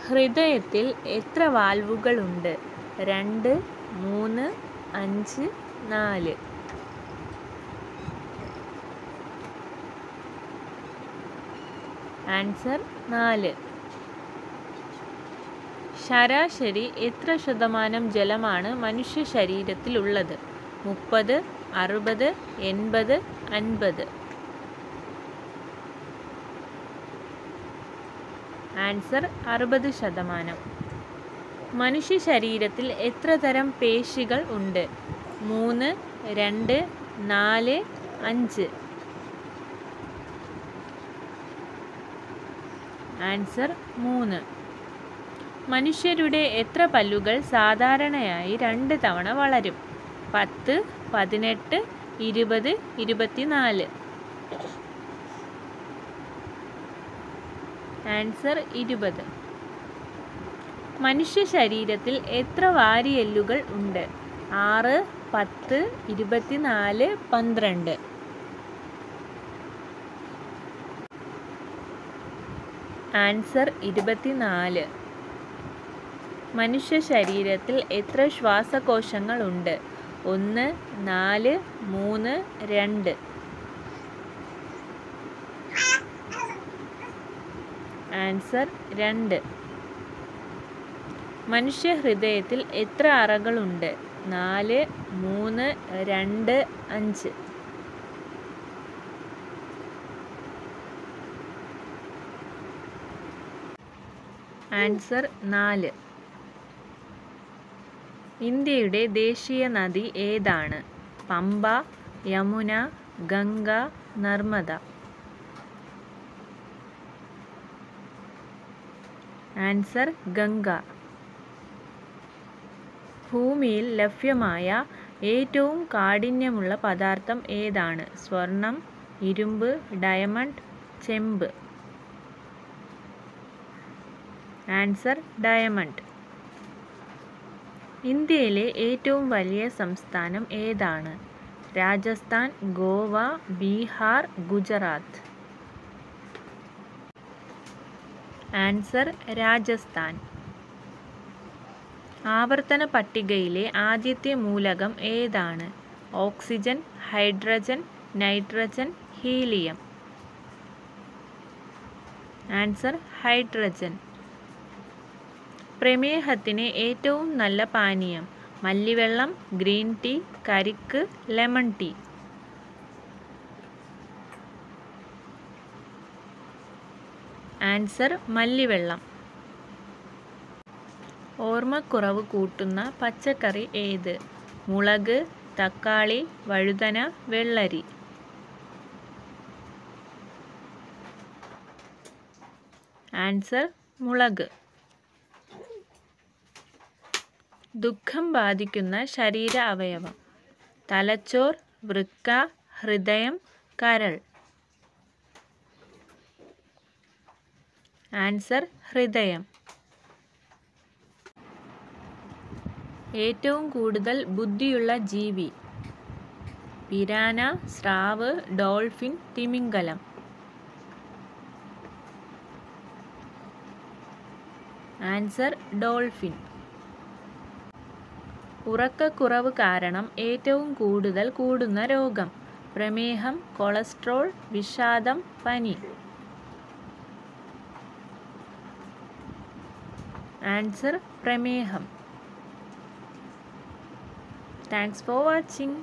ഹൃദയത്തിൽ എത്ര വാൽവുകളുണ്ട്? 2, 3, 5, 4. ആൻസർ 4. ശരാശരി എത്ര ശതമാനം ജലമാണ് മനുഷ്യ ശരീരത്തിലുള്ളത്? 30, 60, 80, 50. ആൻസർ 60%. മനുഷ്യ ശരീരത്തിൽ എത്ര തരം പേശികൾ ഉണ്ട്? 3, 2, 4, 5. ആൻസർ 3. മനുഷ്യരുടെ എത്ര പല്ലുകൾ സാധാരണയായി 2 തവണ വളരും? 10, 18, 20, 24. ആൻസർ 20. മനുഷ്യ ശരീരത്തിൽ എത്ര വാരിയെല്ലുകൾ ഉണ്ട്? 6, 10, 24, 12. ആൻസർ 24. മനുഷ്യ ശരീരത്തിൽ എത്ര ശ്വാസകോശങ്ങൾ ഉണ്ട്? 1, 4, 3, 2. ആൻസർ 2. മനുഷ്യ ഹൃദയത്തിൽ എത്ര അറകളുണ്ട്? 4, 3, 2, 5. ആൻസർ 4. ഇന്ത്യയുടെ ദേശീയ നദി ഏതാണ്? പമ്പ, യമുന, ഗംഗ, നർമ്മദ. ആൻസർ ഗംഗ. ഭൂമിയിൽ ലഭ്യമായ ഏറ്റവും കാഠിന്യമുള്ള പദാർത്ഥം ഏതാണ്? സ്വർണം, ഇരുമ്പ്, ഡയമണ്ട്, ചെമ്പ്. Answer diamond. ഇന്ത്യയിലെ ഏറ്റവും വലിയ സംസ്ഥാനം ഏതാണ്? രാജസ്ഥാൻ, ഗോവ, ബീഹാർ, ഗുജറാത്ത്. ആൻസർ രാജസ്ഥാൻ. ആവർത്തന പട്ടികയിലെ ആദ്യത്തെ മൂലകം ഏതാണ്? Oxygen, hydrogen, nitrogen, helium. Answer hydrogen. പ്രമേഹത്തിന് ഏറ്റവും നല്ല പാനീയം? മല്ലിവെള്ളം, ഗ്രീൻ ടീ, കരിക്ക്, ലെമൺ ടീ. ആൻസർ മല്ലിവെള്ളം. ഓർമ്മക്കുറവ് കൂട്ടുന്ന പച്ചക്കറി ഏത്? മുളക്, തക്കാളി, വഴുതന, വെള്ളരി. ആൻസർ മുളക്. ദുഃഖം ബാധിക്കുന്ന ശരീര അവയവം? തലച്ചോർ, വൃക്ക, ഹൃദയം, കരൾ. ആൻസർ ഹൃദയം. ഏറ്റവും കൂടുതൽ ബുദ്ധിയുള്ള ജീവി? പിരാന, സ്രാവ്, ഡോൾഫിൻ, തിമിംഗലം. Answer dolphin. ഉറക്കക്കുറവ് കാരണം ഏറ്റവും കൂടുതൽ കൂടുന്ന രോഗം? പ്രമേഹം, കൊളസ്ട്രോൾ, വിഷാദം, പനി. ആൻസർ പ്രമേഹം. Thanks for watching.